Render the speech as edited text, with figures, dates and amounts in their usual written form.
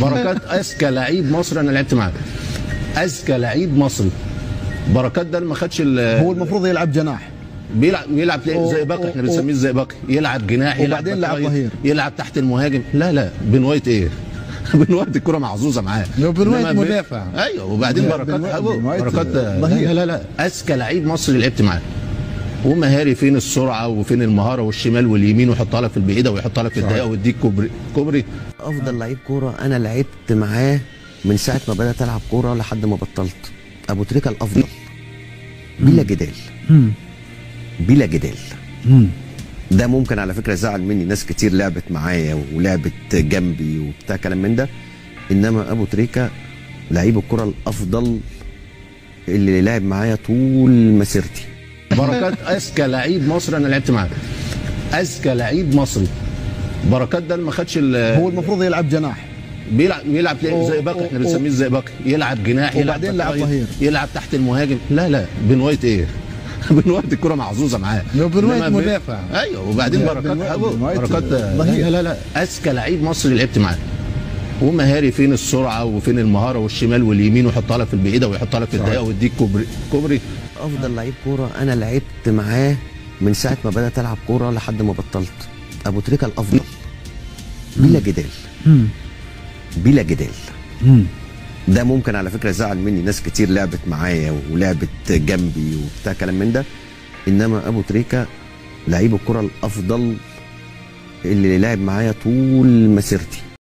بركات اذكى لعيب مصري انا لعبت معاه، اذكى لعيب مصري. بركات ده ما خدش هو المفروض يلعب جناح، بيلعب زي باك، احنا بنسميه زي باك، يلعب جناح، وبعدين لعب ظهير، يلعب تحت المهاجم. لا بن وايت ايه؟ بن وايت الكره محظوظه معاه، بن وايت مدافع. ايوه، وبعدين بركات لا اذكى لعيب مصري لعبت معاه، ومهاري فين السرعه وفين المهاره والشمال واليمين، ويحطها لك في البعيده ويحطها لك في الضيقه ويديك كوبري. افضل لعيب كوره انا لعبت معاه من ساعه ما بدات العب كوره لحد ما بطلت، ابو تريكه الافضل بلا جدال، بلا جدال. ده ممكن على فكره زعل مني ناس كتير لعبت معايا ولعبت جنبي وبتاع كلام من ده، انما ابو تريكه لعيب الكره الافضل اللي لعب معايا طول مسيرتي. بركات اذكى لعيب مصري انا لعبت معاه، اذكى لعيب مصري. بركات ده ما خدش هو المفروض يلعب جناح، بيلعب زي باك، احنا بنسميه زي باك، يلعب جناح، وبعدين لعب ظهير، يلعب تحت المهاجم. لا بن وايت ايه؟ بن وايت الكره محظوظه معاه، بن وايت مدافع. ايوه، وبعدين بركات لا اذكى لعيب مصري لعبت معاه، ومهاري فين السرعه وفين المهاره والشمال واليمين، ويحطها لك في البعيده ويحطها لك في الضيقه ويديك كوبري. افضل لعيب كوره انا لعبت معاه من ساعه ما بدات العب كوره لحد ما بطلت، ابو تريكه الافضل بلا جدال، بلا جدال. ده ممكن على فكره زعل مني ناس كتير لعبت معايا ولعبت جنبي وبتاع كلام من ده، انما ابو تريكه لعيب الكره الافضل اللي لعب معايا طول مسيرتي.